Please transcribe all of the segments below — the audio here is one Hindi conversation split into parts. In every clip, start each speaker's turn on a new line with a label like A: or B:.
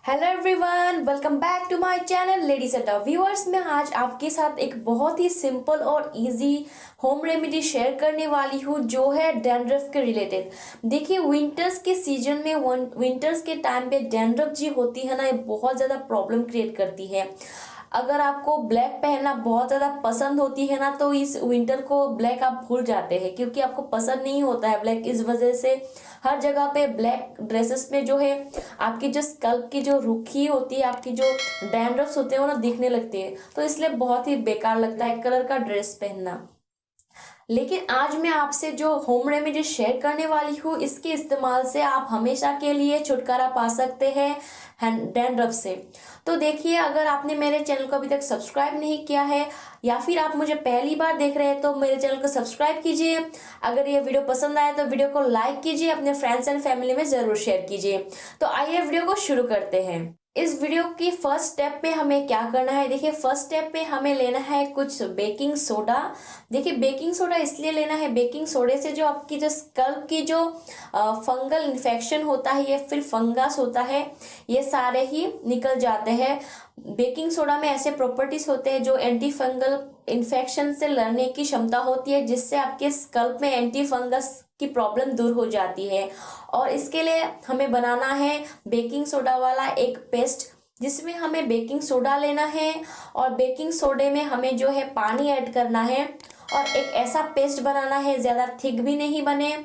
A: Hello everyone, welcome back to my channel ladies and viewers. मैं आज आपके साथ एक बहुत ही सिंपल और इजी होम रेमेडी शेयर करने वाली हूँ जो है डैंड्रफ के रिलेटेड। देखिए, विंटर्स के सीजन में विंटर्स के टाइम पे डैंड्रफ जी होती है ना, ये बहुत ज़्यादा प्रॉब्लम क्रिएट करती है। अगर आपको ब्लैक पहनना बहुत ज़्यादा पसंद होती है ना, तो इस विंटर को ब्लैक आप भूल जाते हैं क्योंकि आपको पसंद नहीं होता है ब्लैक। इस वजह से हर जगह पे ब्लैक ड्रेसेस में जो है आपकी जो स्कल्प की जो रुखी होती है, आपकी जो डैंड्रफ्स होते हैं वो ना दिखने लगते हैं, तो इसलिए बहुत ही बेकार लगता है कलर का ड्रेस पहनना। लेकिन आज मैं आपसे जो होम रेमेडी शेयर करने वाली हूँ, इसके इस्तेमाल से आप हमेशा के लिए छुटकारा पा सकते हैं डैंड्रफ से। तो देखिए, अगर आपने मेरे चैनल को अभी तक सब्सक्राइब नहीं किया है या फिर आप मुझे पहली बार देख रहे हैं तो मेरे चैनल को सब्सक्राइब कीजिए। अगर ये वीडियो पसंद आए तो वीडियो को लाइक कीजिए, अपने फ्रेंड्स एंड फैमिली में जरूर शेयर कीजिए। तो आइए वीडियो को शुरू करते हैं। इस वीडियो की फर्स्ट स्टेप में हमें क्या करना है, देखिए फर्स्ट स्टेप में हमें लेना है कुछ बेकिंग सोडा। देखिए, बेकिंग सोडा इसलिए लेना है, बेकिंग सोडे से जो आपकी जो स्कल्प की जो फंगल इन्फेक्शन होता है या फिर फंगस होता है, ये सारे ही निकल जाते हैं। बेकिंग सोडा में ऐसे प्रॉपर्टीज होते हैं जो एंटी फंगल इन्फेक्शन से लड़ने की क्षमता होती है, जिससे आपके स्कल्प में एंटी फंगस की प्रॉब्लम दूर हो जाती है। और इसके लिए हमें बनाना है बेकिंग सोडा वाला एक पेस्ट, जिसमें हमें बेकिंग सोडा लेना है और बेकिंग सोडे में हमें जो है पानी ऐड करना है और एक ऐसा पेस्ट बनाना है, ज़्यादा थिक भी नहीं बने,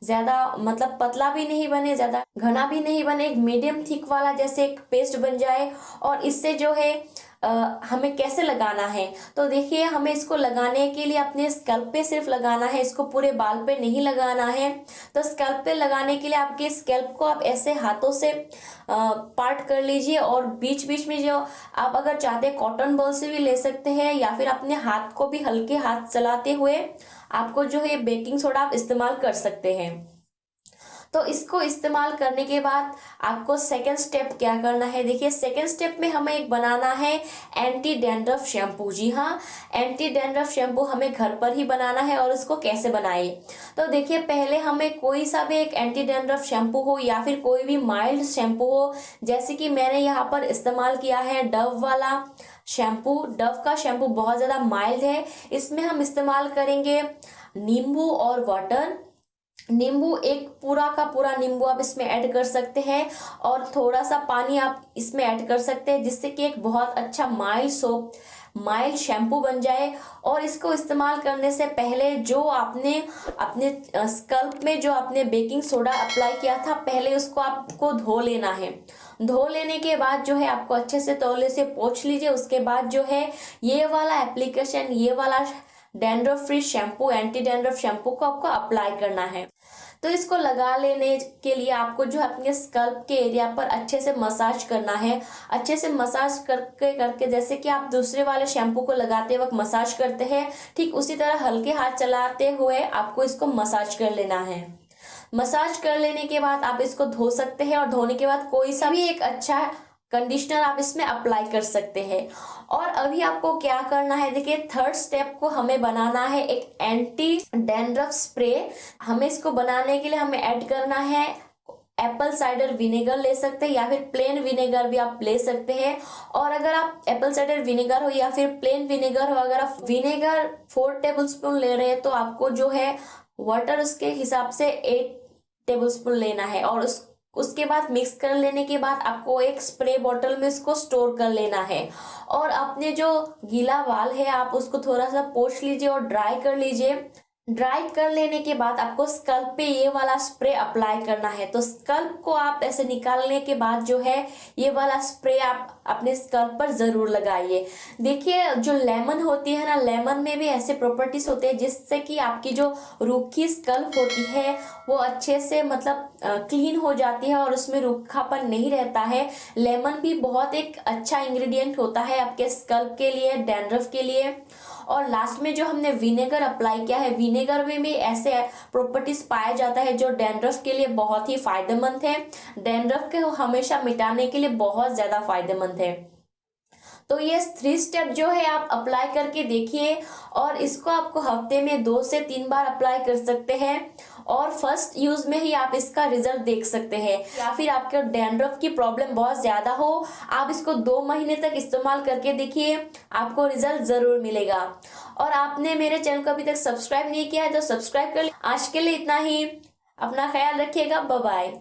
A: ज़्यादा मतलब पतला भी नहीं बने, ज़्यादा घना भी नहीं बने, एक मीडियम थिक वाला जैसे एक पेस्ट बन जाए। और इससे जो है हमें कैसे लगाना है, तो देखिए हमें इसको लगाने के लिए अपने स्कल्प पे सिर्फ लगाना है, इसको पूरे बाल पे नहीं लगाना है। तो स्कल्प पे लगाने के लिए आपके स्कल्प को आप ऐसे हाथों से पार्ट कर लीजिए और बीच बीच में जो आप अगर चाहते कॉटन बॉल से भी ले सकते हैं या फिर अपने हाथ को भी हल्के हाथ चलाते हुए आपको जो है बेकिंग सोडा आप इस्तेमाल कर सकते हैं। तो इसको इस्तेमाल करने के बाद आपको सेकेंड स्टेप क्या करना है, देखिए सेकेंड स्टेप में हमें एक बनाना है एंटी डैंड्रफ शैम्पू। जी हाँ, एंटी डैंड्रफ शैम्पू हमें घर पर ही बनाना है। और इसको कैसे बनाए, तो देखिए पहले हमें कोई सा भी एक एंटी डैंड्रफ शैम्पू हो या फिर कोई भी माइल्ड शैम्पू हो, जैसे कि मैंने यहाँ पर इस्तेमाल किया है डव वाला शैम्पू। डव का शैम्पू बहुत ज़्यादा माइल्ड है। इसमें हम इस्तेमाल करेंगे नींबू और वाटर। नींबू एक पूरा का पूरा नींबू आप इसमें ऐड कर सकते हैं और थोड़ा सा पानी आप इसमें ऐड कर सकते हैं, जिससे कि एक बहुत अच्छा माइल्ड सोप माइल्ड शैम्पू बन जाए। और इसको इस्तेमाल करने से पहले जो आपने अपने स्कल्प में जो आपने बेकिंग सोडा अप्लाई किया था, पहले उसको आपको धो लेना है। धो लेने के बाद जो है आपको अच्छे से तौले से पोंछ लीजिए। उसके बाद जो है ये वाला एप्लीकेशन, ये वाला dandruff free shampoo, anti dandruff shampoo को आपको अप्लाई करना है। तो इसको लगा लेने के लिए आपको जो अपने स्कल्प के एरिया पर अच्छे से मसाज करना है। अच्छे से मसाज करके करके जैसे कि आप दूसरे वाले शैम्पू को लगाते वक्त मसाज करते हैं, ठीक उसी तरह हल्के हाथ चलाते हुए आपको इसको मसाज कर लेना है। मसाज कर लेने के बाद आप इसको धो सकते हैं और धोने के बाद कोई सा भी एक अच्छा कंडीशनर आप इसमें अप्लाई कर सकते हैं। और अभी आपको क्या करना है, देखिए थर्ड स्टेप को हमें बनाना है एक एंटी डैंड्रफ स्प्रे। हमें इसको बनाने के लिए हमें ऐड करना है एप्पल साइडर विनेगर ले सकते हैं या फिर प्लेन विनेगर भी आप ले सकते हैं। और अगर आप एप्पल साइडर विनेगर हो या फिर प्लेन विनेगर हो, अगर आप विनेगर 4 टेबलस्पून ले रहे हैं तो आपको जो है वाटर उसके हिसाब से 8 टेबलस्पून लेना है। और उसके बाद मिक्स कर लेने के बाद आपको एक स्प्रे बॉटल में इसको स्टोर कर लेना है। और अपने जो गीला बाल है आप उसको थोड़ा सा पोंछ लीजिए और ड्राई कर लीजिए। ड्राई कर लेने के बाद आपको स्कल्प पे ये वाला स्प्रे अप्लाई करना है। तो स्कल्प को आप ऐसे निकालने के बाद जो है ये वाला स्प्रे आप अपने स्कल्प पर जरूर लगाइए। देखिए, जो लेमन होती है ना, लेमन में भी ऐसे प्रॉपर्टीज होते हैं जिससे कि आपकी जो रूखी स्कल्प होती है वो अच्छे से मतलब क्लीन हो जाती है और उसमें रूखापन नहीं रहता है। लेमन भी बहुत एक अच्छा इंग्रेडिएंट होता है आपके स्कल्प के लिए, डैंड्रफ के लिए। और लास्ट में जो हमने विनेगर अप्लाई किया है, विनेगर में भी ऐसे प्रॉपर्टीज पाया जाता है जो डैंड्रफ के लिए बहुत ही फायदेमंद है, डैंड्रफ को हमेशा मिटाने के लिए बहुत ज्यादा फायदेमंद है। तो ये 3 स्टेप जो है आप अप्लाई करके देखिए और इसको आपको हफ्ते में 2 से 3 बार अप्लाई कर सकते हैं। और फर्स्ट यूज में ही आप इसका रिजल्ट देख सकते हैं। या फिर आपके डैंड्रफ की प्रॉब्लम बहुत ज्यादा हो, आप इसको 2 महीने तक इस्तेमाल करके देखिए, आपको रिजल्ट जरूर मिलेगा। और आपने मेरे चैनल को अभी तक सब्सक्राइब नहीं किया है तो सब्सक्राइब कर ले। आज के लिए इतना ही, अपना ख्याल रखिएगा, बाय बाय।